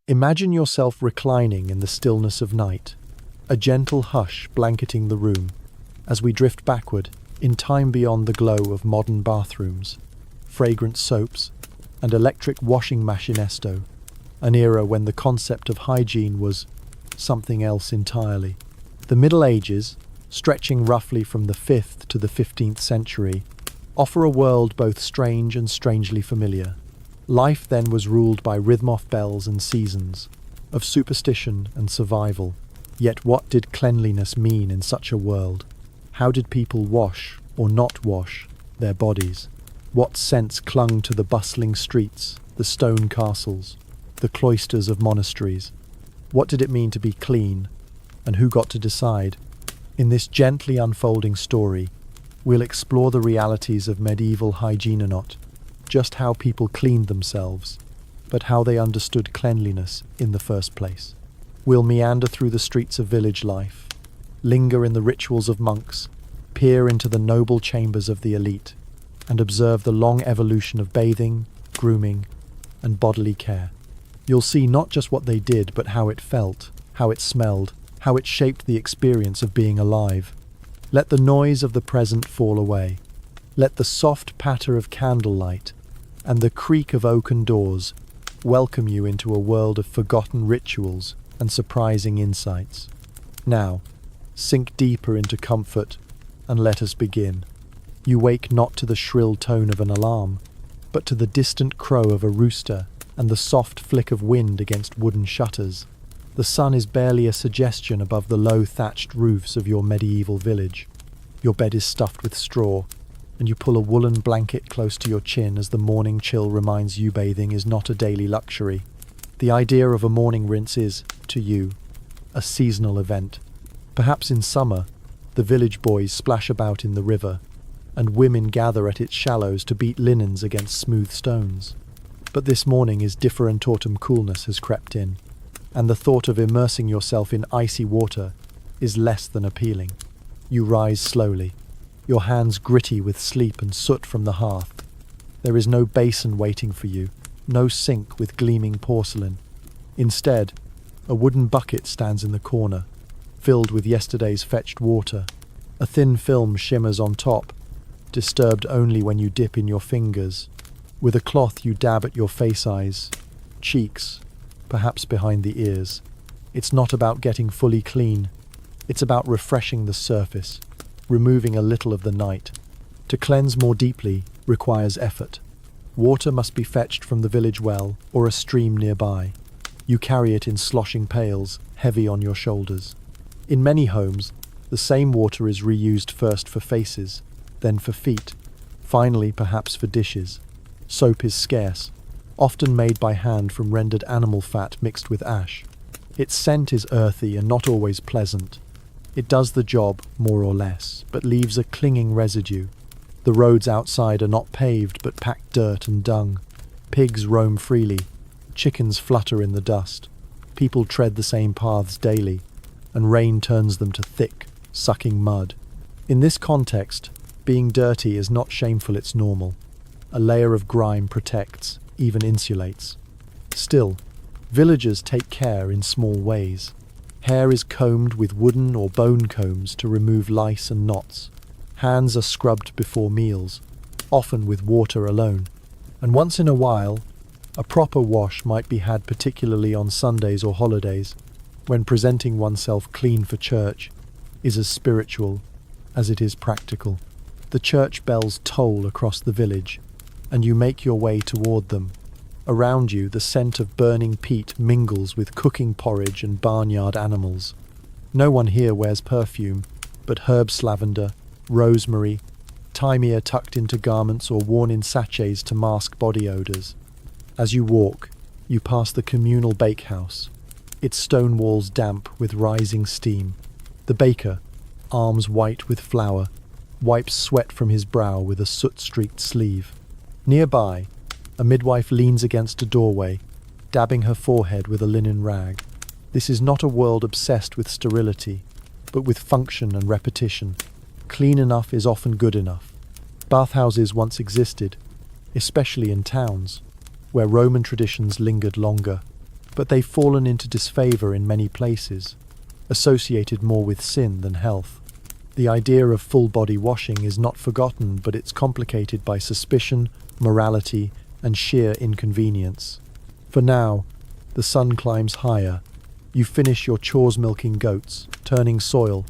Imagine yourself reclining in the stillness of night, a gentle hush blanketing the room, as we drift backward in time beyond the glow of modern bathrooms, fragrant soaps, and electric washing machinesto, an era when the concept of hygiene was something else entirely. The Middle Ages, stretching roughly from the 5th to the 15th century, offer a world both strange and strangely familiar. Life then was ruled by rhythm of bells and seasons, of superstition and survival. Yet what did cleanliness mean in such a world? How did people wash, or not wash, their bodies? What scents clung to the bustling streets, the stone castles, the cloisters of monasteries? What did it mean to be clean, and who got to decide? In this gently unfolding story, we'll explore the realities of medieval hygiene, not just how people cleaned themselves, but how they understood cleanliness in the first place. We'll meander through the streets of village life, linger in the rituals of monks, peer into the noble chambers of the elite, and observe the long evolution of bathing, grooming, and bodily care. You'll see not just what they did, but how it felt, how it smelled, how it shaped the experience of being alive. Let the noise of the present fall away. Let the soft patter of candlelight and the creak of oaken doors welcome you into a world of forgotten rituals and surprising insights. Now, sink deeper into comfort and let us begin. You wake not to the shrill tone of an alarm, but to the distant crow of a rooster and the soft flick of wind against wooden shutters. The sun is barely a suggestion above the low thatched roofs of your medieval village. Your bed is stuffed with straw, and you pull a woolen blanket close to your chin as the morning chill reminds you bathing is not a daily luxury. The idea of a morning rinse is, to you, a seasonal event. Perhaps in summer, the village boys splash about in the river, and women gather at its shallows to beat linens against smooth stones. But this morning is different. Autumn coolness has crept in, and the thought of immersing yourself in icy water is less than appealing. You rise slowly, your hands gritty with sleep and soot from the hearth. There is no basin waiting for you, no sink with gleaming porcelain. Instead, a wooden bucket stands in the corner, filled with yesterday's fetched water. A thin film shimmers on top, disturbed only when you dip in your fingers. With a cloth you dab at your face, eyes, cheeks, perhaps behind the ears. It's not about getting fully clean. It's about refreshing the surface, removing a little of the night. To cleanse more deeply requires effort. Water must be fetched from the village well or a stream nearby. You carry it in sloshing pails, heavy on your shoulders. In many homes, the same water is reused first for faces, then for feet, finally perhaps for dishes. Soap is scarce, often made by hand from rendered animal fat mixed with ash. Its scent is earthy and not always pleasant. It does the job, more or less, but leaves a clinging residue. The roads outside are not paved but packed dirt and dung. Pigs roam freely. Chickens flutter in the dust. People tread the same paths daily, and rain turns them to thick, sucking mud. In this context, being dirty is not shameful, it's normal. A layer of grime protects, even insulates. Still, villagers take care in small ways. Hair is combed with wooden or bone combs to remove lice and knots. Hands are scrubbed before meals, often with water alone. And once in a while, a proper wash might be had, particularly on Sundays or holidays, when presenting oneself clean for church is as spiritual as it is practical. The church bells toll across the village, and you make your way toward them. Around you, the scent of burning peat mingles with cooking porridge and barnyard animals. No one here wears perfume, but herbs, lavender, rosemary, thyme are tucked into garments or worn in sachets to mask body odors. As you walk, you pass the communal bakehouse, its stone walls damp with rising steam. The baker, arms white with flour, wipes sweat from his brow with a soot-streaked sleeve. Nearby, a midwife leans against a doorway, dabbing her forehead with a linen rag. This is not a world obsessed with sterility, but with function and repetition. Clean enough is often good enough. Bathhouses once existed, especially in towns, where Roman traditions lingered longer. but they've fallen into disfavor in many places, associated more with sin than health. The idea of full-body washing is not forgotten, but it's complicated by suspicion, morality, and sheer inconvenience. For now, the sun climbs higher. You finish your chores milking goats, turning soil,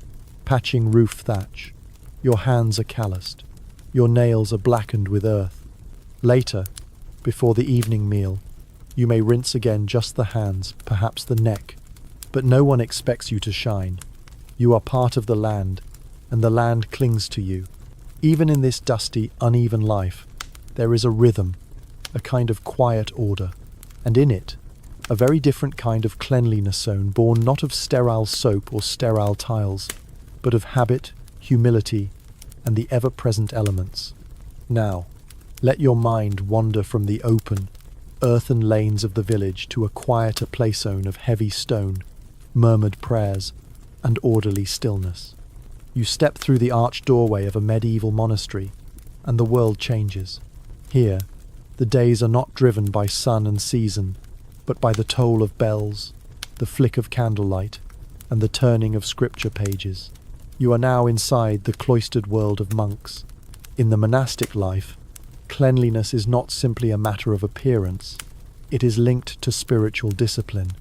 patching roof thatch. Your hands are calloused. Your nails are blackened with earth. Later, before the evening meal, you may rinse again just the hands, perhaps the neck, but no one expects you to shine. You are part of the land, and the land clings to you. Even in this dusty, uneven life, there is a rhythm, a kind of quiet order, and in it, a very different kind of cleanliness zone born not of sterile soap or sterile tiles, but of habit, humility, and the ever-present elements. Now, let your mind wander from the open, earthen lanes of the village to a quieter playzone of heavy stone, murmured prayers, and orderly stillness. You step through the arched doorway of a medieval monastery, and the world changes. Here, the days are not driven by sun and season, but by the toll of bells, the flick of candlelight, and the turning of scripture pages. You are now inside the cloistered world of monks. In the monastic life, cleanliness is not simply a matter of appearance, it is linked to spiritual discipline.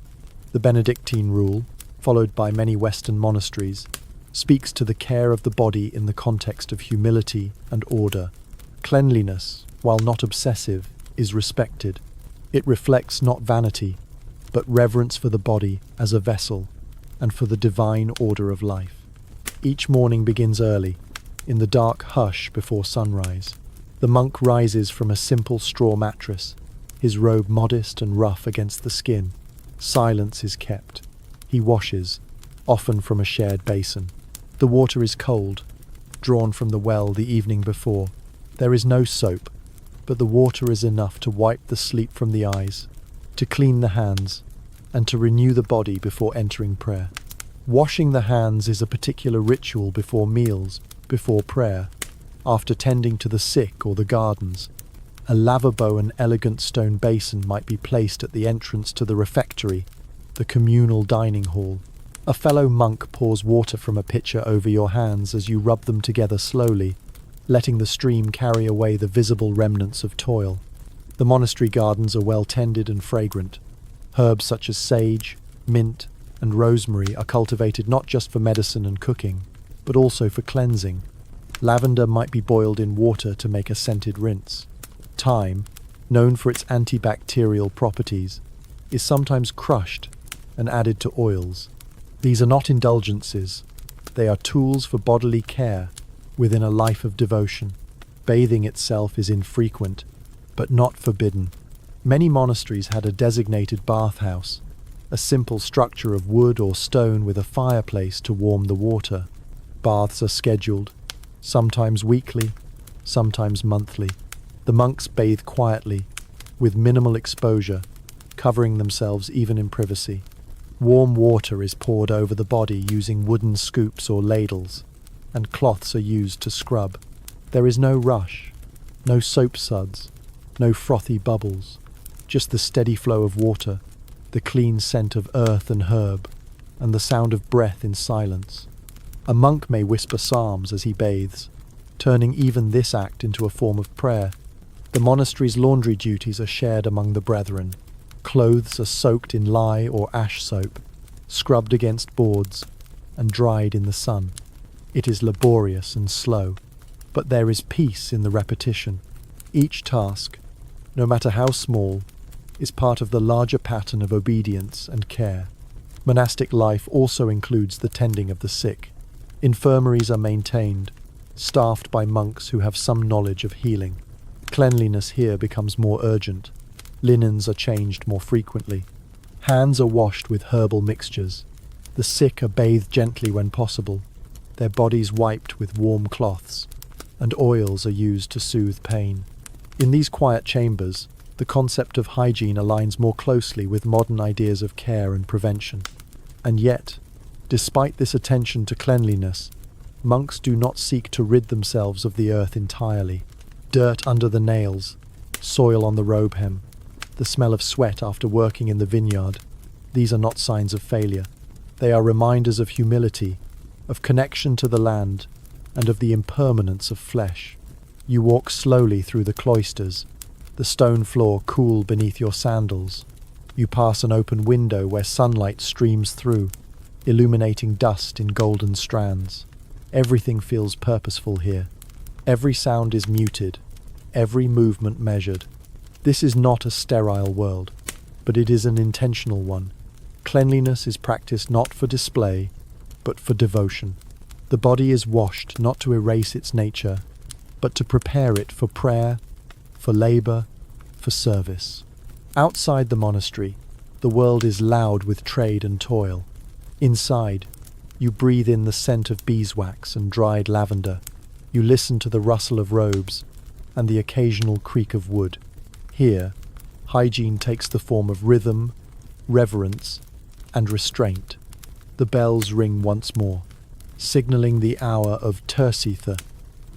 The Benedictine rule, followed by many Western monasteries, speaks to the care of the body in the context of humility and order. Cleanliness, while not obsessive, is respected. It reflects not vanity, but reverence for the body as a vessel and for the divine order of life. Each morning begins early, in the dark hush before sunrise. The monk rises from a simple straw mattress, his robe modest and rough against the skin. Silence is kept. He washes, often from a shared basin. The water is cold, drawn from the well the evening before. There is no soap, but the water is enough to wipe the sleep from the eyes, to clean the hands, and to renew the body before entering prayer. Washing the hands is a particular ritual before meals, before prayer, after tending to the sick or the gardens. A lavabo and elegant stone basin might be placed at the entrance to the refectory, the communal dining hall. A fellow monk pours water from a pitcher over your hands as you rub them together slowly, letting the stream carry away the visible remnants of toil. The monastery gardens are well tended and fragrant. Herbs such as sage, mint, and rosemary are cultivated not just for medicine and cooking, but also for cleansing. Lavender might be boiled in water to make a scented rinse. Thyme, known for its antibacterial properties, is sometimes crushed and added to oils. These are not indulgences, they are tools for bodily care within a life of devotion. Bathing itself is infrequent, but not forbidden. Many monasteries had a designated bathhouse, a simple structure of wood or stone with a fireplace to warm the water. Baths are scheduled, sometimes weekly, sometimes monthly. The monks bathe quietly, with minimal exposure, covering themselves even in privacy. Warm water is poured over the body using wooden scoops or ladles, and cloths are used to scrub. There is no rush, no soap suds, no frothy bubbles, just the steady flow of water, the clean scent of earth and herb, and the sound of breath in silence. A monk may whisper psalms as he bathes, turning even this act into a form of prayer. The monastery's laundry duties are shared among the brethren. Clothes are soaked in lye or ash soap, scrubbed against boards, and dried in the sun. It is laborious and slow, but there is peace in the repetition. Each task, no matter how small, is part of the larger pattern of obedience and care. Monastic life also includes the tending of the sick. Infirmaries are maintained, staffed by monks who have some knowledge of healing. Cleanliness here becomes more urgent. Linens are changed more frequently. Hands are washed with herbal mixtures. The sick are bathed gently when possible, their bodies wiped with warm cloths, and oils are used to soothe pain. In these quiet chambers, the concept of hygiene aligns more closely with modern ideas of care and prevention. And yet, despite this attention to cleanliness, monks do not seek to rid themselves of the earth entirely. Dirt under the nails, soil on the robe hem, the smell of sweat after working in the vineyard, These are not signs of failure. They are reminders of humility, of connection to the land, and of the impermanence of flesh. You walk slowly through the cloisters, the stone floor cool beneath your sandals. You pass an open window where sunlight streams through, illuminating dust in golden strands. Everything feels purposeful here. Every sound is muted, every movement measured. This is not a sterile world, but it is an intentional one. Cleanliness is practiced not for display, but for devotion. The body is washed not to erase its nature, but to prepare it for prayer, for labor, for service. Outside the monastery, the world is loud with trade and toil. Inside, you breathe in the scent of beeswax and dried lavender. You listen to the rustle of robes and the occasional creak of wood. Here, hygiene takes the form of rhythm, reverence, and restraint. The bells ring once more, signaling the hour of Tersitha,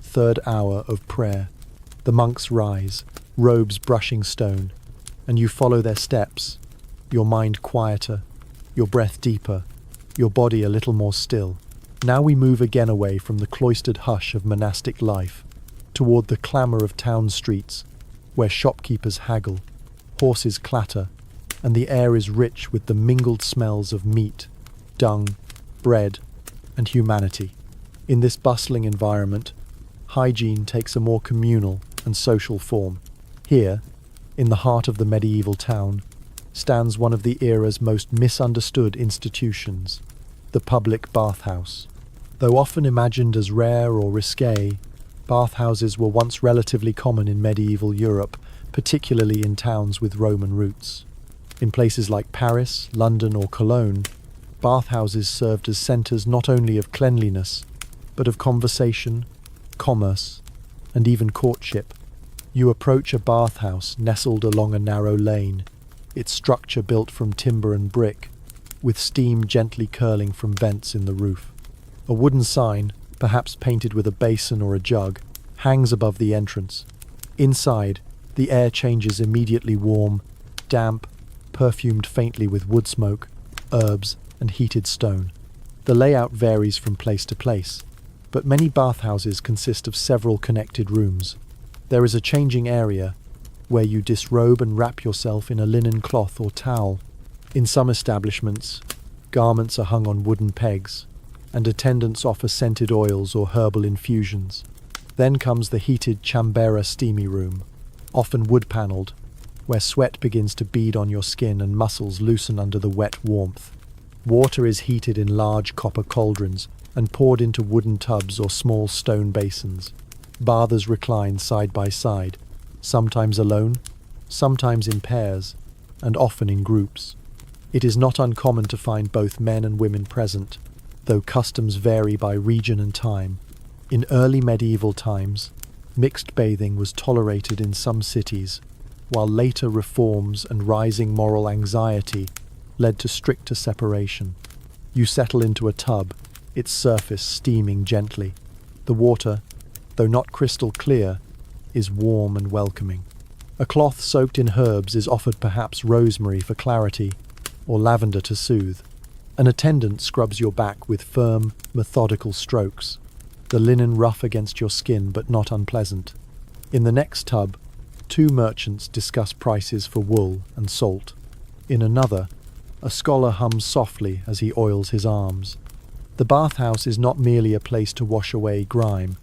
third hour of prayer. The monks rise, robes brushing stone, and you follow their steps, your mind quieter, your breath deeper, your body a little more still. Now we move again away from the cloistered hush of monastic life, toward the clamour of town streets, where shopkeepers haggle, horses clatter, and the air is rich with the mingled smells of meat, dung, bread, and humanity. In this bustling environment, hygiene takes a more communal and social form. Here, in the heart of the medieval town, stands one of the era's most misunderstood institutions, the public bathhouse. Though often imagined as rare or risque, bathhouses were once relatively common in medieval Europe, particularly in towns with Roman roots. In places like Paris, London, or Cologne, bathhouses served as centres not only of cleanliness, but of conversation, commerce, and even courtship. You approach a bathhouse nestled along a narrow lane, its structure built from timber and brick, with steam gently curling from vents in the roof. A wooden sign, perhaps painted with a basin or a jug, hangs above the entrance. Inside, the air changes immediately warm, damp, perfumed faintly with wood smoke, herbs, and heated stone. The layout varies from place to place, but many bathhouses consist of several connected rooms. There is a changing area, where you disrobe and wrap yourself in a linen cloth or towel. In some establishments, garments are hung on wooden pegs, and attendants offer scented oils or herbal infusions. Then comes the heated chambera steamy room, often wood-panelled, where sweat begins to bead on your skin and muscles loosen under the wet warmth. Water is heated in large copper cauldrons and poured into wooden tubs or small stone basins. Bathers recline side by side, sometimes alone, sometimes in pairs, and often in groups. It is not uncommon to find both men and women present, though customs vary by region and time. In early medieval times, mixed bathing was tolerated in some cities, while later reforms and rising moral anxiety led to stricter separation. You settle into a tub, its surface steaming gently. The water, though not crystal clear, is warm and welcoming. A cloth soaked in herbs is offered, perhaps rosemary for clarity, or lavender to soothe. An attendant scrubs your back with firm, methodical strokes, the linen rough against your skin but not unpleasant. In the next tub, two merchants discuss prices for wool and salt. In another, a scholar hums softly as he oils his arms. The bathhouse is not merely a place to wash away grime.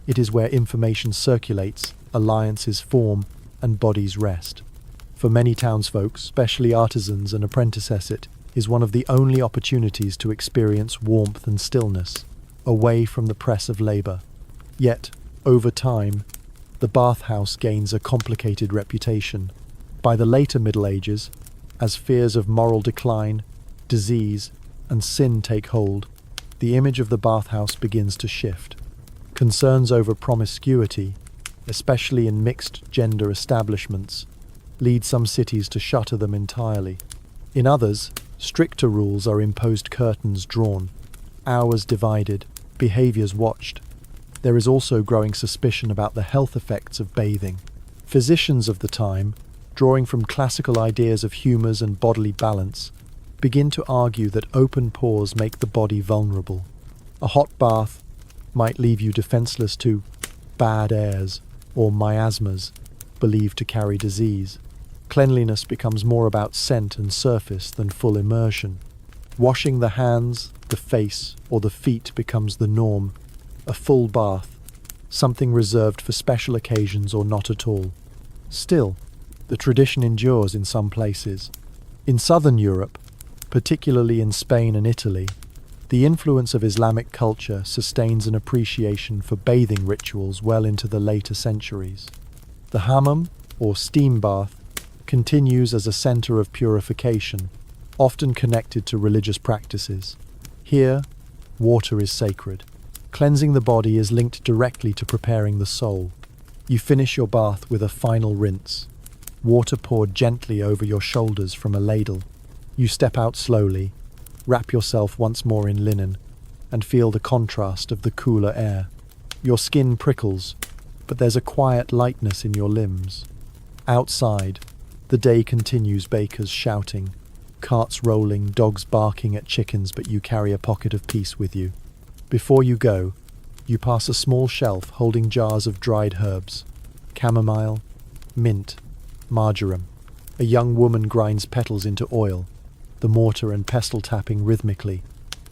It is where information circulates, alliances form, and bodies rest. For many townsfolk, especially artisans and apprentices, it is one of the only opportunities to experience warmth and stillness, away from the press of labour. Yet, over time, the bathhouse gains a complicated reputation. By the later Middle Ages, as fears of moral decline, disease, and sin take hold, the image of the bathhouse begins to shift. Concerns over promiscuity, especially in mixed-gender establishments, lead some cities to shutter them entirely. In others, stricter rules are imposed, curtains drawn, hours divided, behaviours watched. There is also growing suspicion about the health effects of bathing. Physicians of the time, drawing from classical ideas of humours and bodily balance, begin to argue that open pores make the body vulnerable. A hot bath might leave you defenseless to bad airs or miasmas believed to carry disease. Cleanliness becomes more about scent and surface than full immersion. Washing the hands, the face, or the feet becomes the norm. A full bath, something reserved for special occasions or not at all. Still, the tradition endures in some places. In southern Europe, particularly in Spain and Italy, the influence of Islamic culture sustains an appreciation for bathing rituals well into the later centuries. The hammam, or steam bath, continues as a center of purification, often connected to religious practices. Here, water is sacred. Cleansing the body is linked directly to preparing the soul. You finish your bath with a final rinse, water poured gently over your shoulders from a ladle. You step out slowly, wrap yourself once more in linen, and feel the contrast of the cooler air. Your skin prickles, but there's a quiet lightness in your limbs. Outside, the day continues, bakers shouting, carts rolling, dogs barking at chickens, but you carry a pocket of peace with you. Before you go, you pass a small shelf holding jars of dried herbs, chamomile, mint, marjoram. A young woman grinds petals into oil, the mortar and pestle tapping rhythmically.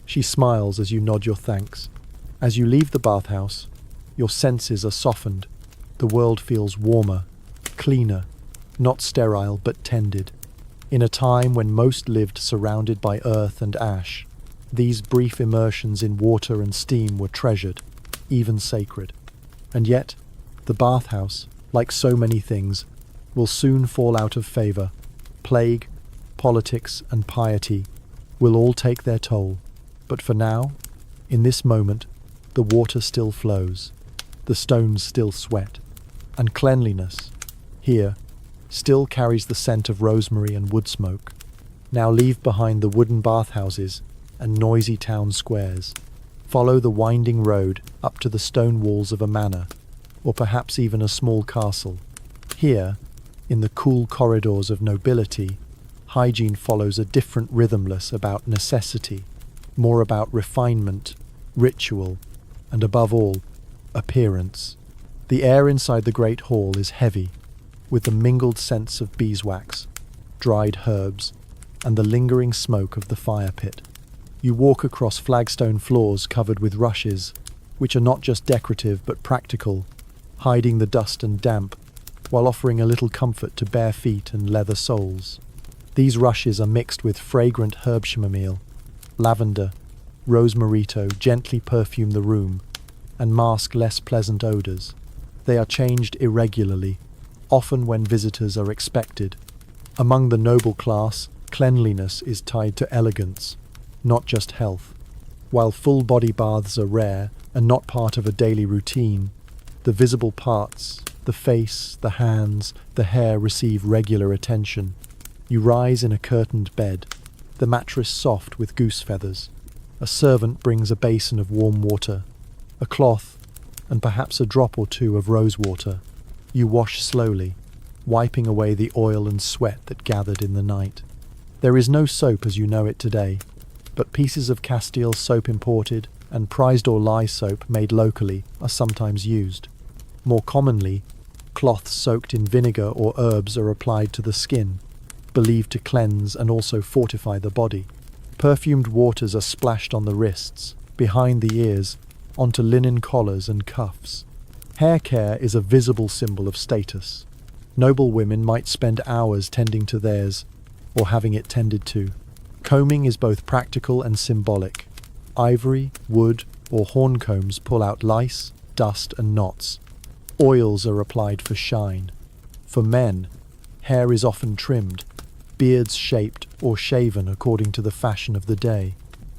She smiles as you nod your thanks. As you leave the bathhouse, your senses are softened. The world feels warmer, cleaner, not sterile but tended. In a time when most lived surrounded by earth and ash, these brief immersions in water and steam were treasured, even sacred. And yet, the bathhouse, like so many things, will soon fall out of favor. Plague, politics, and piety will all take their toll. But for now, in this moment, the water still flows, the stones still sweat, and cleanliness, here, still carries the scent of rosemary and wood smoke. Now leave behind the wooden bathhouses and noisy town squares. Follow the winding road up to the stone walls of a manor, or perhaps even a small castle. Here, in the cool corridors of nobility, hygiene follows a different rhythmless about necessity, more about refinement, ritual, and above all, appearance. The air inside the great hall is heavy, with the mingled scents of beeswax, dried herbs, and the lingering smoke of the fire pit. You walk across flagstone floors covered with rushes, which are not just decorative but practical, hiding the dust and damp, while offering a little comfort to bare feet and leather soles. These rushes are mixed with fragrant herb chamomile, lavender, rosmarito gently perfume the room and mask less pleasant odors. They are changed irregularly, often when visitors are expected. Among the noble class, cleanliness is tied to elegance, not just health. While full-body baths are rare and not part of a daily routine, the visible parts, the face, the hands, the hair receive regular attention. You rise in a curtained bed, the mattress soft with goose feathers. A servant brings a basin of warm water, a cloth, and perhaps a drop or two of rose water. You wash slowly, wiping away the oil and sweat that gathered in the night. There is no soap as you know it today, but pieces of Castile soap imported and prized or lye soap made locally are sometimes used. More commonly, cloths soaked in vinegar or herbs are applied to the skin, believed to cleanse and also fortify the body. Perfumed waters are splashed on the wrists, behind the ears, onto linen collars and cuffs. Hair care is a visible symbol of status. Noble women might spend hours tending to theirs, or having it tended to. Combing is both practical and symbolic. Ivory, wood, or horn combs pull out lice, dust, and knots. Oils are applied for shine. For men, hair is often trimmed, beards shaped or shaven according to the fashion of the day.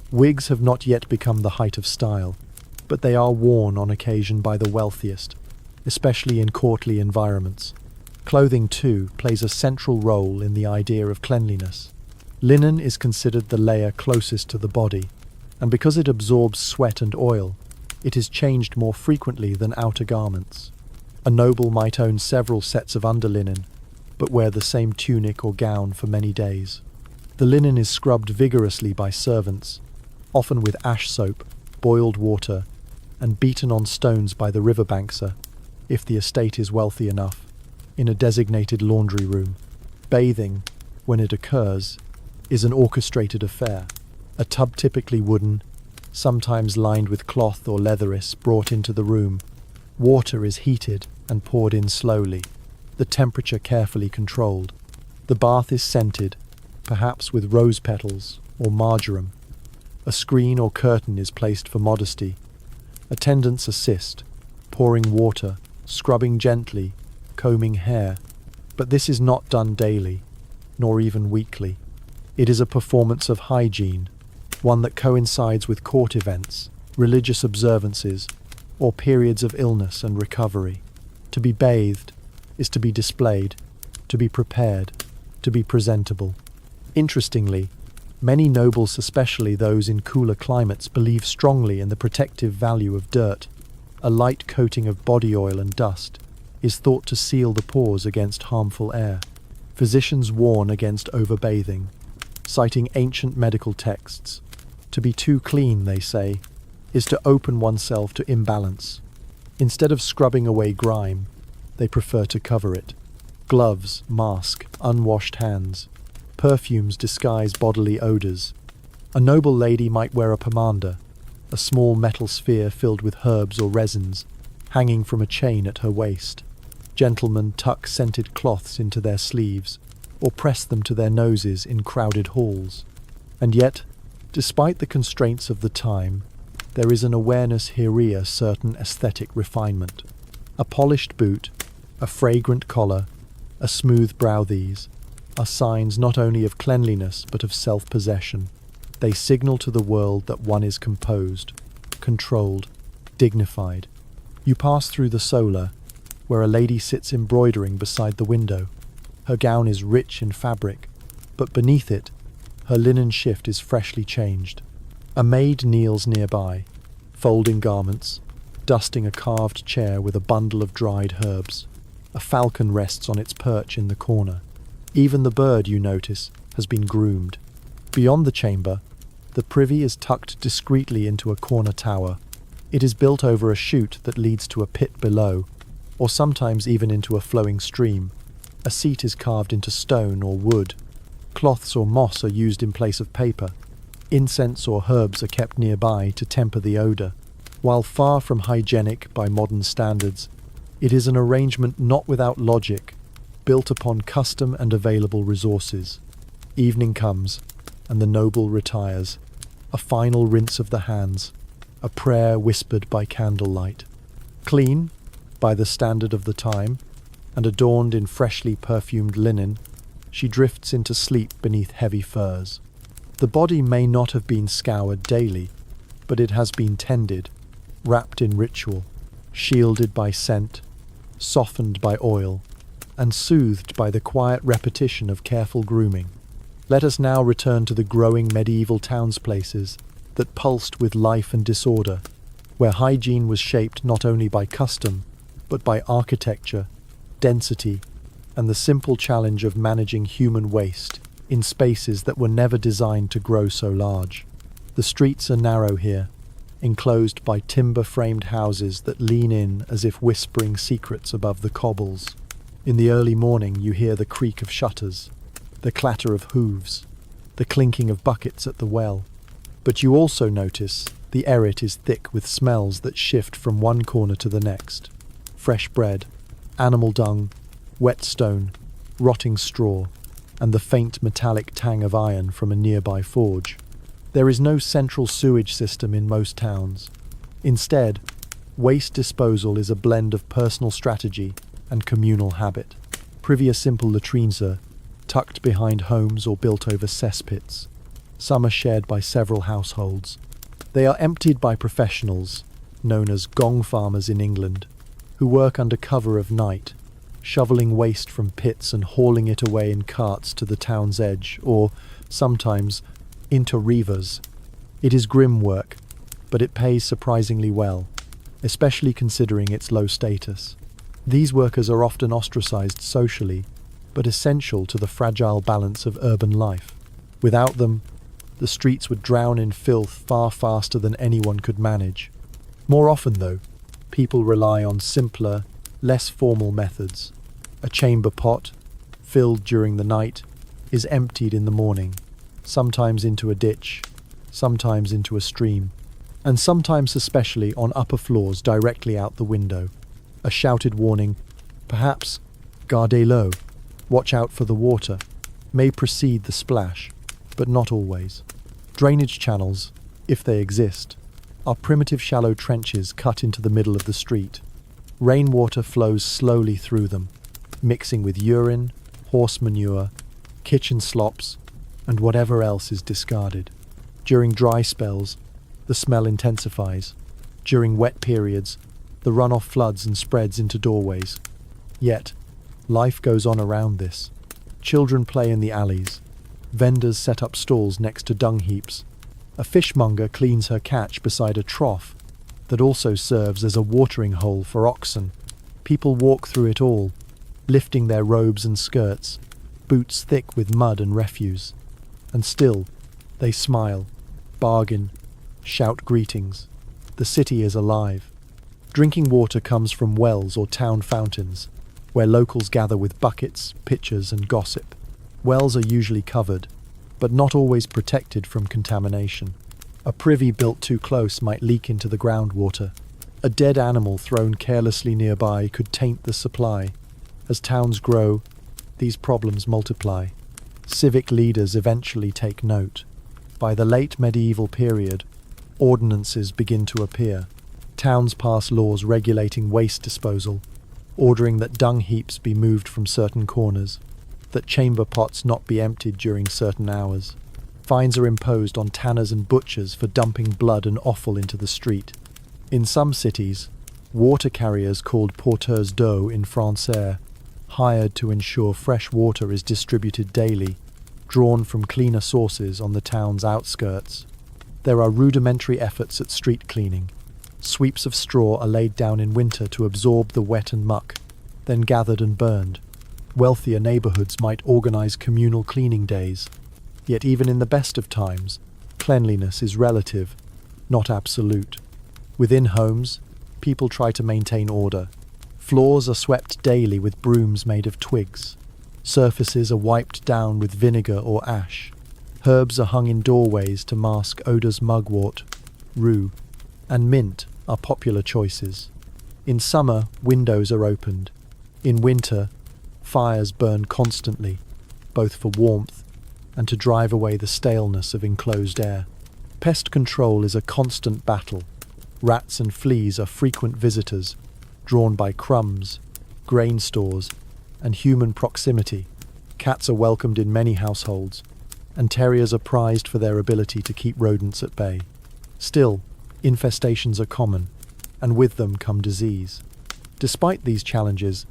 Wigs have not yet become the height of style, but they are worn on occasion by the wealthiest, especially in courtly environments. Clothing, too, plays a central role in the idea of cleanliness. Linen is considered the layer closest to the body, and because it absorbs sweat and oil, it is changed more frequently than outer garments. A noble might own several sets of underlinen, but wear the same tunic or gown for many days. The linen is scrubbed vigorously by servants, often with ash soap, boiled water, and beaten on stones by the riverbankser, if the estate is wealthy enough, in a designated laundry room. Bathing, when it occurs, is an orchestrated affair. A tub, typically wooden, sometimes lined with cloth or leather, is brought into the room. Water is heated and poured in slowly, the temperature carefully controlled. The bath is scented, perhaps with rose petals or marjoram. A screen or curtain is placed for modesty. Attendants assist, pouring water, scrubbing gently, combing hair. But this is not done daily, nor even weekly. It is a performance of hygiene, one that coincides with court events, religious observances, or periods of illness and recovery. To be bathed is to be displayed, to be prepared, to be presentable. Interestingly, many nobles, especially those in cooler climates, believe strongly in the protective value of dirt. A light coating of body oil and dust is thought to seal the pores against harmful air. Physicians warn against overbathing, citing ancient medical texts. To be too clean, they say, is to open oneself to imbalance. Instead of scrubbing away grime, they prefer to cover it. Gloves mask unwashed hands. Perfumes disguise bodily odors. A noble lady might wear a pomander, a small metal sphere filled with herbs or resins, hanging from a chain at her waist. Gentlemen tuck scented cloths into their sleeves, or press them to their noses in crowded halls. And yet, despite the constraints of the time, there is an awareness here, certain aesthetic refinement. A polished boot, a fragrant collar, a smooth brow, these are signs not only of cleanliness but of self-possession. They signal to the world that one is composed, controlled, dignified. You pass through the solar, where a lady sits embroidering beside the window. Her gown is rich in fabric, but beneath it, her linen shift is freshly changed. A maid kneels nearby, folding garments, dusting a carved chair with a bundle of dried herbs. A falcon rests on its perch in the corner. Even the bird, you notice, has been groomed. Beyond the chamber, the privy is tucked discreetly into a corner tower. It is built over a chute that leads to a pit below, or sometimes even into a flowing stream. A seat is carved into stone or wood. Cloths or moss are used in place of paper. Incense or herbs are kept nearby to temper the odor. While far from hygienic by modern standards, it is an arrangement not without logic, built upon custom and available resources. Evening comes, and the noble retires. A final rinse of the hands, a prayer whispered by candlelight. Clean, by the standard of the time, and adorned in freshly perfumed linen, she drifts into sleep beneath heavy furs. The body may not have been scoured daily, but it has been tended, wrapped in ritual, shielded by scent, softened by oil, and soothed by the quiet repetition of careful grooming. Let us now return to the growing medieval townsplaces that pulsed with life and disorder, where hygiene was shaped not only by custom, but by architecture, density, and the simple challenge of managing human waste in spaces that were never designed to grow so large. The streets are narrow here, enclosed by timber-framed houses that lean in as if whispering secrets above the cobbles. In the early morning you hear the creak of shutters, the clatter of hooves, the clinking of buckets at the well. But you also notice the air is thick with smells that shift from one corner to the next. Fresh bread, animal dung, wet stone, rotting straw, and the faint metallic tang of iron from a nearby forge. There is no central sewage system in most towns. Instead, waste disposal is a blend of personal strategy and communal habit. Privy are simple latrines are tucked behind homes or built over cesspits. Some are shared by several households. They are emptied by professionals, known as gong farmers in England, who work under cover of night, shoveling waste from pits and hauling it away in carts to the town's edge, or, sometimes, into rivers. It is grim work, but it pays surprisingly well, especially considering its low status. These workers are often ostracized socially, but essential to the fragile balance of urban life. Without them, the streets would drown in filth far faster than anyone could manage. More often, though, people rely on simpler, less formal methods. A chamber pot, filled during the night, is emptied in the morning, sometimes into a ditch, sometimes into a stream, and sometimes especially on upper floors directly out the window. A shouted warning, perhaps "Gardez-l'eau," watch out for the water, may precede the splash, but not always. Drainage channels, if they exist, are primitive shallow trenches cut into the middle of the street. Rainwater flows slowly through them, mixing with urine, horse manure, kitchen slops, and whatever else is discarded. During dry spells, the smell intensifies. During wet periods, the runoff floods and spreads into doorways. Yet, life goes on around this. Children play in the alleys. Vendors set up stalls next to dung heaps. A fishmonger cleans her catch beside a trough that also serves as a watering hole for oxen. People walk through it all, lifting their robes and skirts, boots thick with mud and refuse. And still, they smile, bargain, shout greetings. The city is alive. Drinking water comes from wells or town fountains, where locals gather with buckets, pitchers, and gossip. Wells are usually covered, but not always protected from contamination. A privy built too close might leak into the groundwater. A dead animal thrown carelessly nearby could taint the supply. As towns grow, these problems multiply. Civic leaders eventually take note. By the late medieval period, ordinances begin to appear. Towns pass laws regulating waste disposal, ordering that dung heaps be moved from certain corners, that chamber pots not be emptied during certain hours. Fines are imposed on tanners and butchers for dumping blood and offal into the street. In some cities, water carriers called porteurs d'eau in Français, hired to ensure fresh water is distributed daily, drawn from cleaner sources on the town's outskirts. There are rudimentary efforts at street cleaning. Sweeps of straw are laid down in winter to absorb the wet and muck, then gathered and burned. Wealthier neighborhoods might organize communal cleaning days. Yet even in the best of times, cleanliness is relative, not absolute. Within homes, people try to maintain order. Floors are swept daily with brooms made of twigs. Surfaces are wiped down with vinegar or ash. Herbs are hung in doorways to mask odors. Mugwort, rue, and mint are popular choices. In summer, windows are opened. In winter, fires burn constantly, both for warmth and to drive away the staleness of enclosed air. Pest control is a constant battle. Rats and fleas are frequent visitors, drawn by crumbs, grain stores, and human proximity. Cats are welcomed in many households, and terriers are prized for their ability to keep rodents at bay. Still, infestations are common, and with them come disease. Despite these challenges,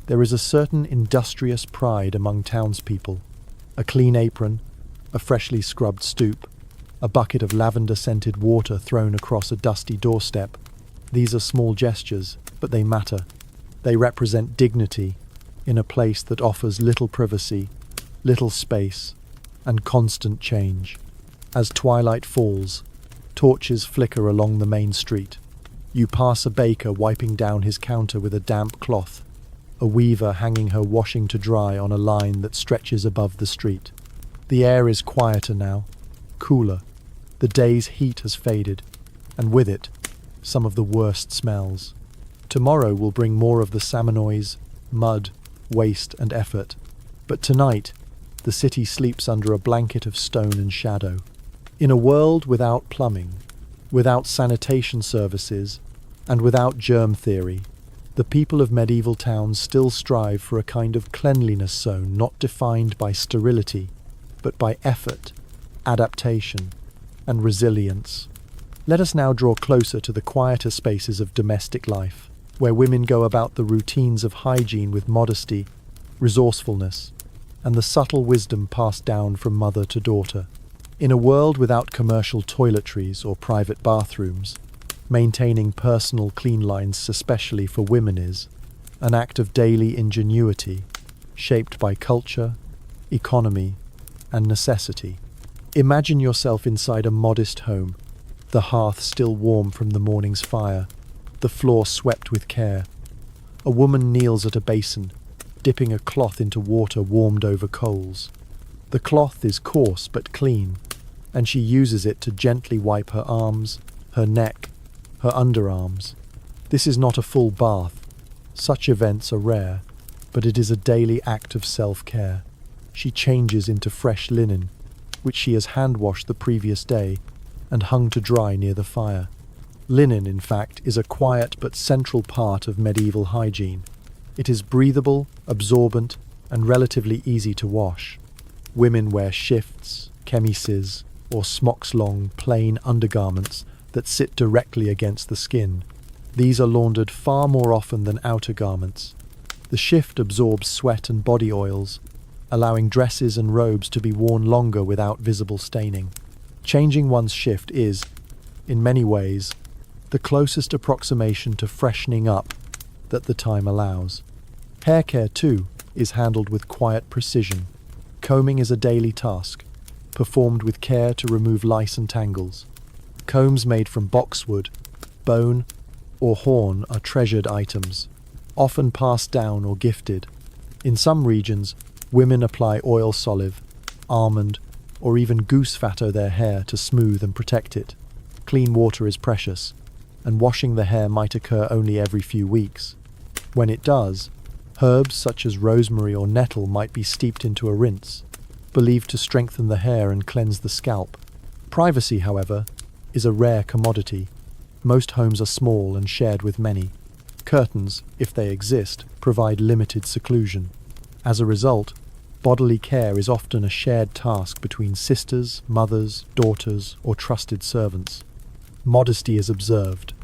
there is a certain industrious pride among townspeople. A clean apron, a freshly scrubbed stoop, a bucket of lavender-scented water thrown across a dusty doorstep. These are small gestures, but they matter. They represent dignity in a place that offers little privacy, little space, and constant change. As twilight falls, torches flicker along the main street. You pass a baker wiping down his counter with a damp cloth, a weaver hanging her washing to dry on a line that stretches above the street. The air is quieter now, cooler. The day's heat has faded, and with it, some of the worst smells. Tomorrow will bring more of the salmonoise, mud, waste, and effort. But tonight, the city sleeps under a blanket of stone and shadow. In a world without plumbing, without sanitation services, and without germ theory, the people of medieval towns still strive for a kind of cleanliness zone not defined by sterility, but by effort, adaptation, and resilience. Let us now draw closer to the quieter spaces of domestic life, where women go about the routines of hygiene with modesty, resourcefulness, and the subtle wisdom passed down from mother to daughter. In a world without commercial toiletries or private bathrooms, maintaining personal clean lines, especially for women, is an act of daily ingenuity, shaped by culture, economy, and necessity. Imagine yourself inside a modest home, the hearth still warm from the morning's fire, the floor swept with care. A woman kneels at a basin, dipping a cloth into water warmed over coals. The cloth is coarse but clean, and she uses it to gently wipe her arms, her neck, her underarms. This is not a full bath. Such events are rare, but it is a daily act of self-care. She changes into fresh linen, which she has hand-washed the previous day and hung to dry near the fire. Linen, in fact, is a quiet but central part of medieval hygiene. It is breathable, absorbent, and relatively easy to wash. Women wear shifts, chemises, or smocks-long, plain undergarments that sit directly against the skin. These are laundered far more often than outer garments. The shift absorbs sweat and body oils, allowing dresses and robes to be worn longer without visible staining. Changing one's shift is, in many ways, the closest approximation to freshening up that the time allows. Hair care, too, is handled with quiet precision. Combing is a daily task, performed with care to remove lice and tangles. Combs made from boxwood, bone, or horn are treasured items, often passed down or gifted. In some regions, women apply oil solive, almond, or even goose fat to their hair to smooth and protect it. Clean water is precious, and washing the hair might occur only every few weeks. When it does, herbs such as rosemary or nettle might be steeped into a rinse, believed to strengthen the hair and cleanse the scalp. Privacy, however, is a rare commodity. Most homes are small and shared with many. Curtains, if they exist, provide limited seclusion. As a result, bodily care is often a shared task between sisters, mothers, daughters, or trusted servants. Modesty is observed,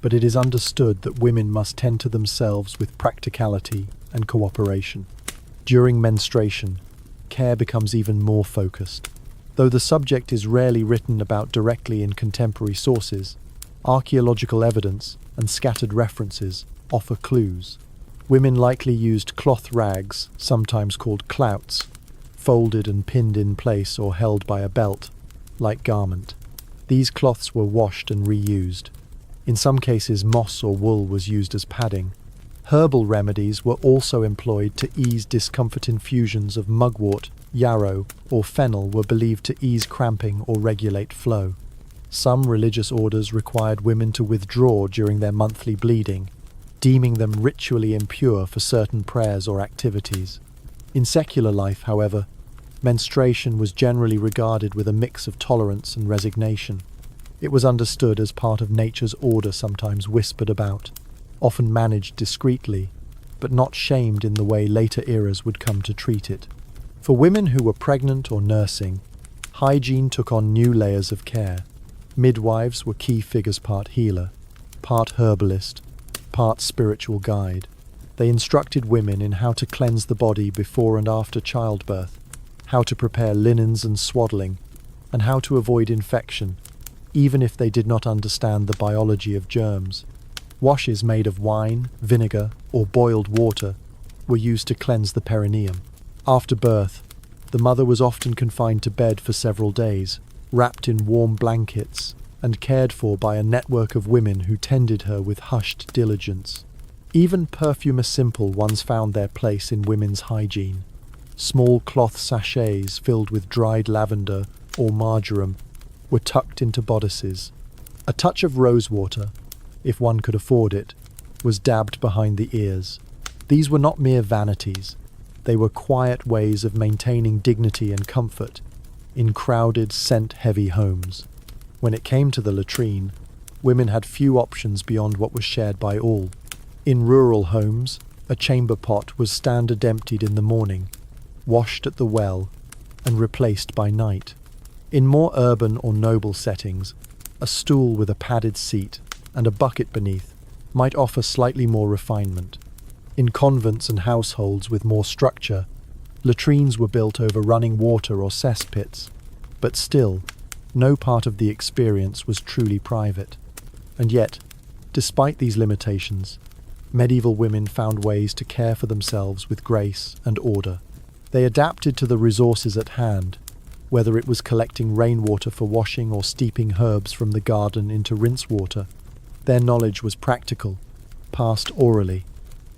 but it is understood that women must tend to themselves with practicality and cooperation. During menstruation, care becomes even more focused. Though the subject is rarely written about directly in contemporary sources, archaeological evidence and scattered references offer clues. Women likely used cloth rags, sometimes called clouts, folded and pinned in place or held by a belt, like garment. These cloths were washed and reused. In some cases, moss or wool was used as padding. Herbal remedies were also employed to ease discomfort. Infusions of mugwort, yarrow, or fennel were believed to ease cramping or regulate flow. Some religious orders required women to withdraw during their monthly bleeding, deeming them ritually impure for certain prayers or activities. In secular life, however, menstruation was generally regarded with a mix of tolerance and resignation. It was understood as part of nature's order, sometimes whispered about, often managed discreetly, but not shamed in the way later eras would come to treat it. For women who were pregnant or nursing, hygiene took on new layers of care. Midwives were key figures, part healer, part herbalist, part spiritual guide. They instructed women in how to cleanse the body before and after childbirth, how to prepare linens and swaddling, and how to avoid infection, even if they did not understand the biology of germs. Washes made of wine, vinegar, or boiled water were used to cleanse the perineum. After birth, the mother was often confined to bed for several days, wrapped in warm blankets, and cared for by a network of women who tended her with hushed diligence. Even perfume simple ones found their place in women's hygiene. Small cloth sachets filled with dried lavender or marjoram were tucked into bodices. A touch of rosewater, if one could afford it, was dabbed behind the ears. These were not mere vanities. They were quiet ways of maintaining dignity and comfort in crowded, scent-heavy homes. When it came to the latrine, women had few options beyond what was shared by all. In rural homes, a chamber pot was standard emptied in the morning, washed at the well, and replaced by night. In more urban or noble settings, a stool with a padded seat and a bucket beneath might offer slightly more refinement. In convents and households with more structure, latrines were built over running water or cesspits, but still, no part of the experience was truly private. And yet, despite these limitations, medieval women found ways to care for themselves with grace and order. They adapted to the resources at hand, Whether it was collecting rainwater for washing or steeping herbs from the garden into rinse water, their knowledge was practical, passed orally,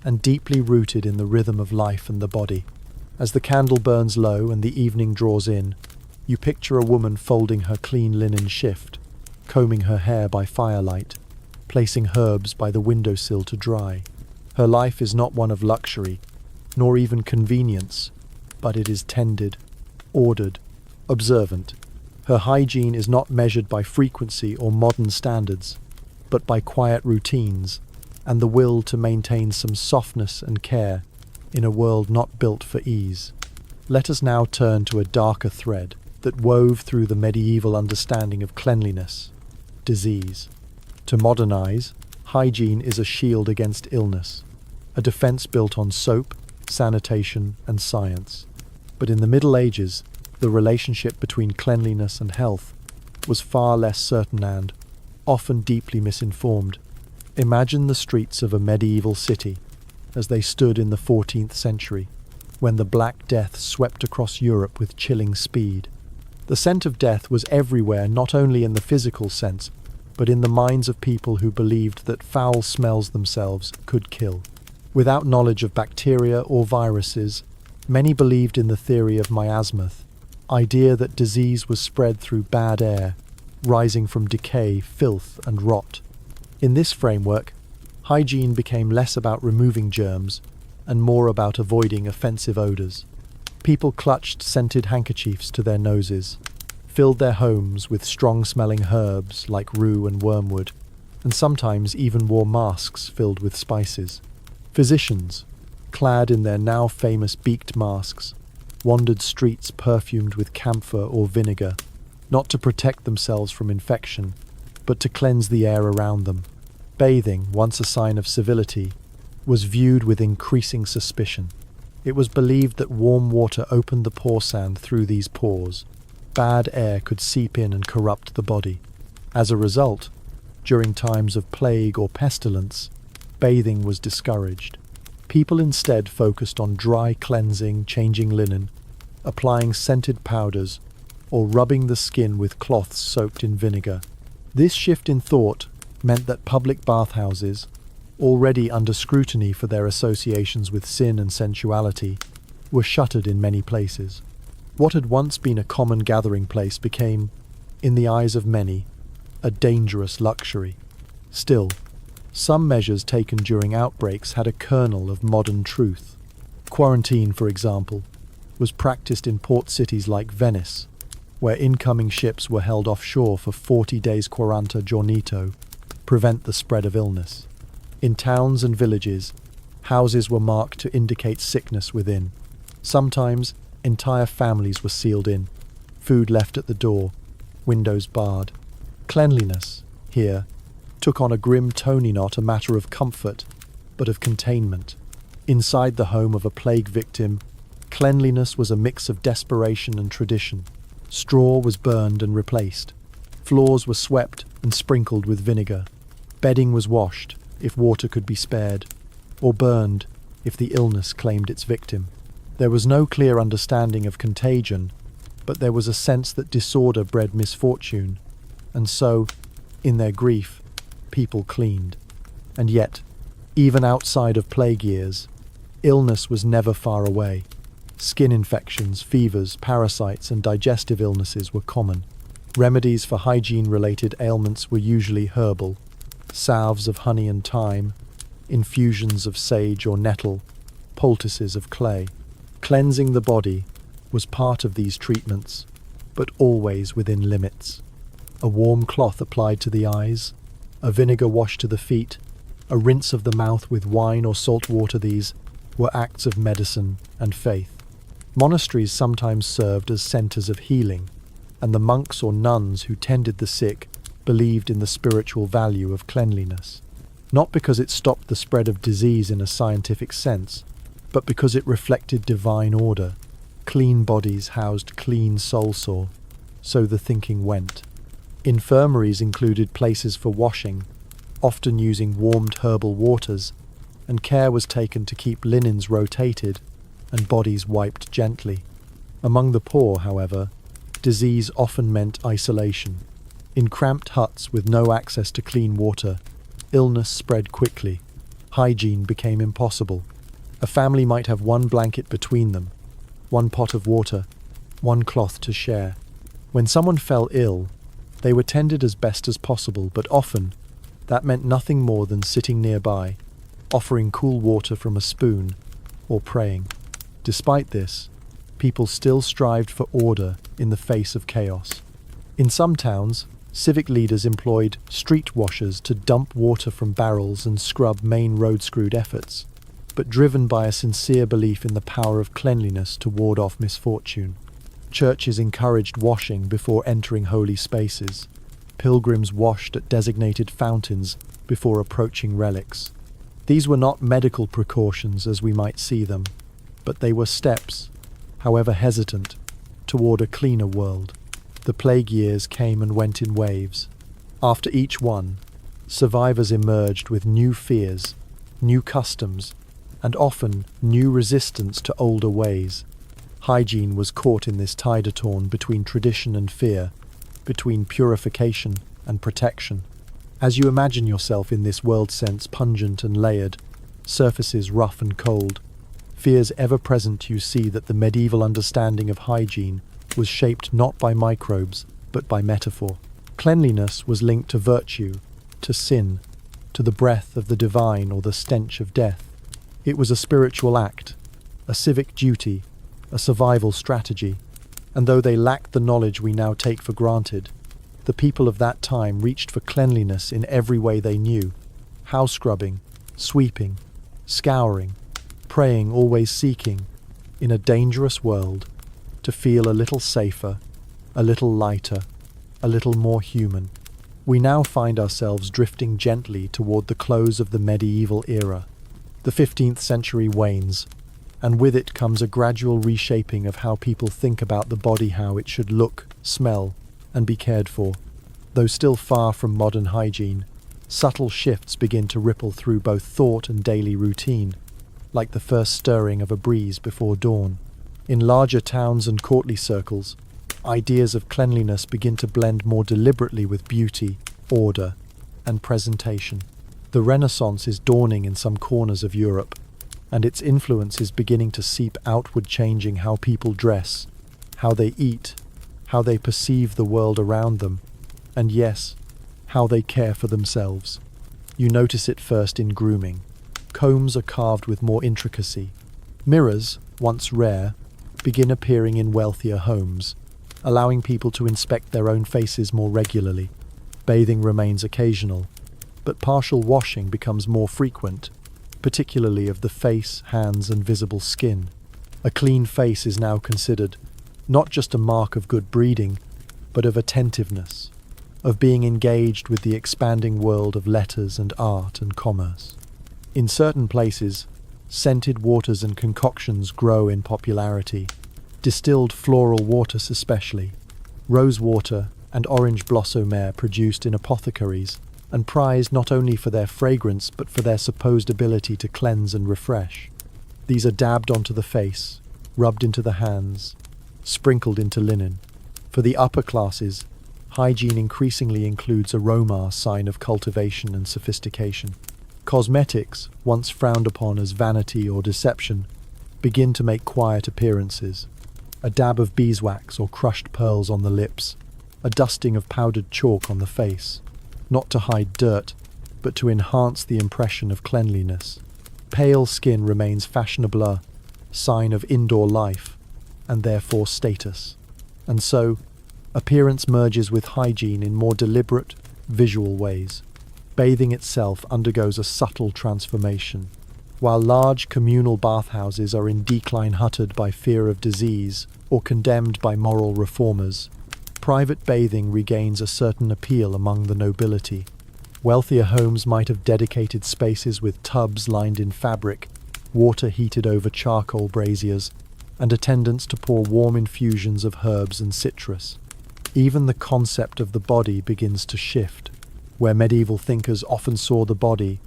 and deeply rooted in the rhythm of life and the body. As the candle burns low and the evening draws in, you picture a woman folding her clean linen shift, combing her hair by firelight, placing herbs by the windowsill to dry. Her life is not one of luxury, nor even convenience, but it is tended, ordered, observant. Her hygiene is not measured by frequency or modern standards, but by quiet routines and the will to maintain some softness and care in a world not built for ease. Let us now turn to a darker thread that wove through the medieval understanding of cleanliness: disease. To modernize, hygiene is a shield against illness, a defense built on soap, sanitation, and science. But in the Middle Ages, the relationship between cleanliness and health was far less certain and often deeply misinformed. Imagine the streets of a medieval city as they stood in the 14th century, when the Black Death swept across Europe with chilling speed. The scent of death was everywhere, not only in the physical sense, but in the minds of people who believed that foul smells themselves could kill. Without knowledge of bacteria or viruses, many believed in the theory of miasmath, idea that disease was spread through bad air, rising from decay, filth, and rot. In this framework, hygiene became less about removing germs and more about avoiding offensive odors. People clutched scented handkerchiefs to their noses, filled their homes with strong-smelling herbs like rue and wormwood, and sometimes even wore masks filled with spices. Physicians, clad in their now famous beaked masks, wandered streets perfumed with camphor or vinegar, not to protect themselves from infection, but to cleanse the air around them. Bathing, once a sign of civility, was viewed with increasing suspicion. It was believed that warm water opened the pore sand through these pores. Bad air could seep in and corrupt the body. As a result, during times of plague or pestilence, bathing was discouraged. People instead focused on dry cleansing, changing linen, applying scented powders, or rubbing the skin with cloths soaked in vinegar. This shift in thought meant that public bathhouses, already under scrutiny for their associations with sin and sensuality, were shuttered in many places. What had once been a common gathering place became, in the eyes of many, a dangerous luxury. Still, some measures taken during outbreaks had a kernel of modern truth. Quarantine, for example, was practiced in port cities like Venice, where incoming ships were held offshore for 40 days 40 giornito, prevent the spread of illness. In towns and villages, houses were marked to indicate sickness within. Sometimes, entire families were sealed in, food left at the door, windows barred. Cleanliness, here, took on a grim tone, not a matter of comfort, but of containment. Inside the home of a plague victim, cleanliness was a mix of desperation and tradition. Straw was burned and replaced. Floors were swept and sprinkled with vinegar. Bedding was washed, if water could be spared, or burned, if the illness claimed its victim. There was no clear understanding of contagion, but there was a sense that disorder bred misfortune, and so, in their grief, people cleaned. And yet, even outside of plague years, illness was never far away. Skin infections, fevers, parasites, and digestive illnesses were common. Remedies for hygiene-related ailments were usually herbal: salves of honey and thyme, infusions of sage or nettle, poultices of clay. Cleansing the body was part of these treatments, but always within limits. A warm cloth applied to the eyes, a vinegar wash to the feet, a rinse of the mouth with wine or salt water — these were acts of medicine and faith. Monasteries sometimes served as centers of healing, and the monks or nuns who tended the sick believed in the spiritual value of cleanliness, not because it stopped the spread of disease in a scientific sense, but because it reflected divine order. Clean bodies housed clean souls, or so the thinking went. Infirmaries included places for washing, often using warmed herbal waters, and care was taken to keep linens rotated and bodies wiped gently. Among the poor, however, disease often meant isolation. In cramped huts with no access to clean water, illness spread quickly. Hygiene became impossible. A family might have one blanket between them, one pot of water, one cloth to share. When someone fell ill, they were tended as best as possible, but often that meant nothing more than sitting nearby, offering cool water from a spoon, or praying. Despite this, people still strived for order in the face of chaos. In some towns, civic leaders employed street washers to dump water from barrels and scrub main road-screwed efforts, but driven by a sincere belief in the power of cleanliness to ward off misfortune. Churches encouraged washing before entering holy spaces. Pilgrims washed at designated fountains before approaching relics. These were not medical precautions as we might see them, but they were steps, however hesitant, toward a cleaner world. The plague years came and went in waves. After each one, survivors emerged with new fears, new customs, and often new resistance to older ways. Hygiene was caught in this tide-a-torn between tradition and fear, between purification and protection. As you imagine yourself in this world sense pungent and layered, surfaces rough and cold, fears ever present, you see that the medieval understanding of hygiene was shaped not by microbes, but by metaphor. Cleanliness was linked to virtue, to sin, to the breath of the divine or the stench of death. It was a spiritual act, a civic duty, a survival strategy, and though they lacked the knowledge we now take for granted, the people of that time reached for cleanliness in every way they knew: house scrubbing, sweeping, scouring, praying, always seeking, in a dangerous world, to feel a little safer, a little lighter, a little more human. We now find ourselves drifting gently toward the close of the medieval era. The 15th century wanes, and with it comes a gradual reshaping of how people think about the body, how it should look, smell, and be cared for. Though still far from modern hygiene, subtle shifts begin to ripple through both thought and daily routine, like the first stirring of a breeze before dawn. In larger towns and courtly circles, ideas of cleanliness begin to blend more deliberately with beauty, order, and presentation. The Renaissance is dawning in some corners of Europe, and its influence is beginning to seep outward, changing how people dress, how they eat, how they perceive the world around them, and yes, how they care for themselves. You notice it first in grooming. Combs are carved with more intricacy. Mirrors, once rare, begin appearing in wealthier homes, allowing people to inspect their own faces more regularly. Bathing remains occasional, but partial washing becomes more frequent, particularly of the face, hands, and visible skin. A clean face is now considered not just a mark of good breeding, but of attentiveness, of being engaged with the expanding world of letters and art and commerce. In certain places, scented waters and concoctions grow in popularity, distilled floral waters especially, rose water and orange blossom air produced in apothecaries, and prized not only for their fragrance but for their supposed ability to cleanse and refresh. These are dabbed onto the face, rubbed into the hands, sprinkled into linen. For the upper classes, hygiene increasingly includes aroma, sign of cultivation and sophistication. Cosmetics, once frowned upon as vanity or deception, begin to make quiet appearances. A dab of beeswax or crushed pearls on the lips, a dusting of powdered chalk on the face, not to hide dirt, but to enhance the impression of cleanliness. Pale skin remains fashionable, sign of indoor life, and therefore status. And so, appearance merges with hygiene in more deliberate, visual ways. Bathing itself undergoes a subtle transformation. While large communal bathhouses are in decline, huttered by fear of disease or condemned by moral reformers, private bathing regains a certain appeal among the nobility. Wealthier homes might have dedicated spaces with tubs lined in fabric, water heated over charcoal braziers, and attendants to pour warm infusions of herbs and citrus. Even the concept of the body begins to shift. Where medieval thinkers often saw the body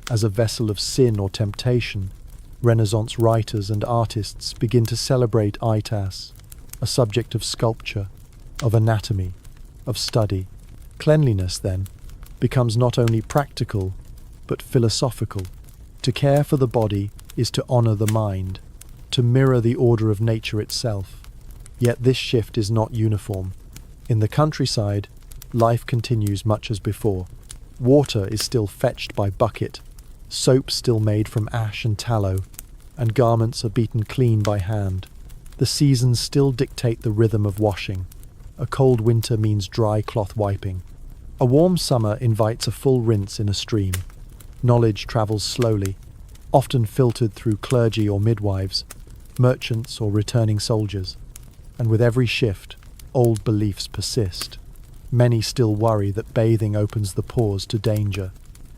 as a vessel of sin or temptation, Renaissance writers and artists begin to celebrate itas, a subject of sculpture, of anatomy, of study. Cleanliness, then, becomes not only practical, but philosophical. To care for the body is to honor the mind, to mirror the order of nature itself. Yet this shift is not uniform. In the countryside, life continues much as before. Water is still fetched by bucket, soap still made from ash and tallow, and garments are beaten clean by hand. The seasons still dictate the rhythm of washing. A cold winter means dry cloth wiping. A warm summer invites a full rinse in a stream. Knowledge travels slowly, often filtered through clergy or midwives, merchants or returning soldiers. And with every shift, old beliefs persist. Many still worry that bathing opens the pores to danger.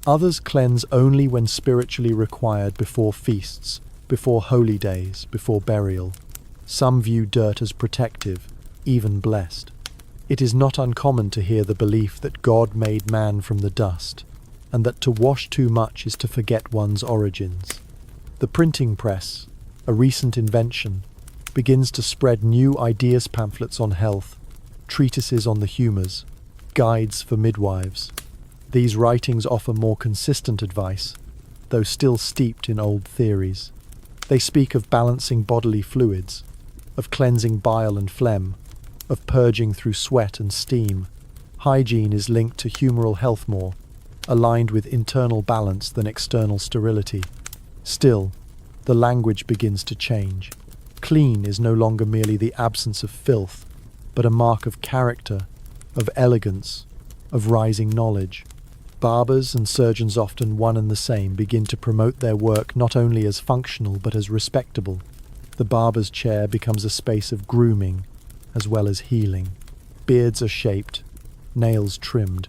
Others cleanse only when spiritually required, before feasts, before holy days, before burial. Some view dirt as protective, even blessed. It is not uncommon to hear the belief that God made man from the dust, and that to wash too much is to forget one's origins. The printing press, a recent invention, begins to spread new ideas pamphlets on health, treatises on the humours, guides for midwives. These writings offer more consistent advice, though still steeped in old theories. They speak of balancing bodily fluids, of cleansing bile and phlegm, of purging through sweat and steam. Hygiene is linked to humoral health more, aligned with internal balance than external sterility. Still, the language begins to change. Clean is no longer merely the absence of filth, but a mark of character, of elegance, of rising knowledge. Barbers and surgeons, often one and the same, begin to promote their work not only as functional but as respectable. The barber's chair becomes a space of grooming as well as healing. Beards are shaped, nails trimmed.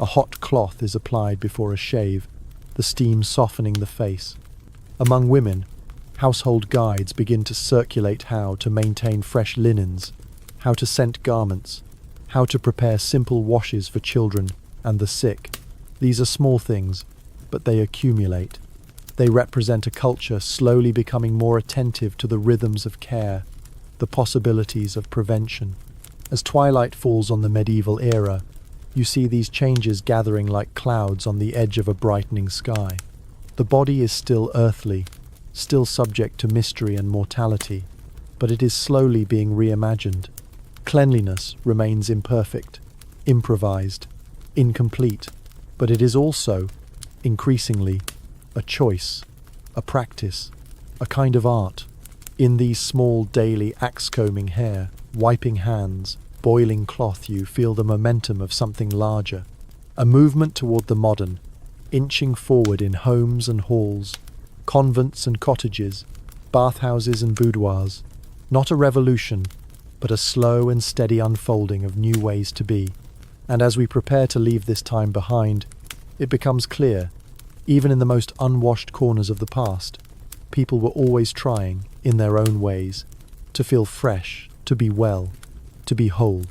A hot cloth is applied before a shave, the steam softening the face. Among women, household guides begin to circulate: how to maintain fresh linens, how to scent garments, how to prepare simple washes for children and the sick. These are small things, but they accumulate. They represent a culture slowly becoming more attentive to the rhythms of care, the possibilities of prevention. As twilight falls on the medieval era, you see these changes gathering like clouds on the edge of a brightening sky. The body is still earthly, still subject to mystery and mortality, but it is slowly being reimagined. Cleanliness remains imperfect, improvised, incomplete, but it is also, increasingly, a choice, a practice, a kind of art. In these small daily axe-combing hair, wiping hands, boiling cloth, you feel the momentum of something larger, a movement toward the modern, inching forward in homes and halls, convents and cottages, bathhouses and boudoirs. Not a revolution, but a slow and steady unfolding of new ways to be. And as we prepare to leave this time behind, it becomes clear, even in the most unwashed corners of the past, people were always trying, in their own ways, to feel fresh, to be well, to be whole.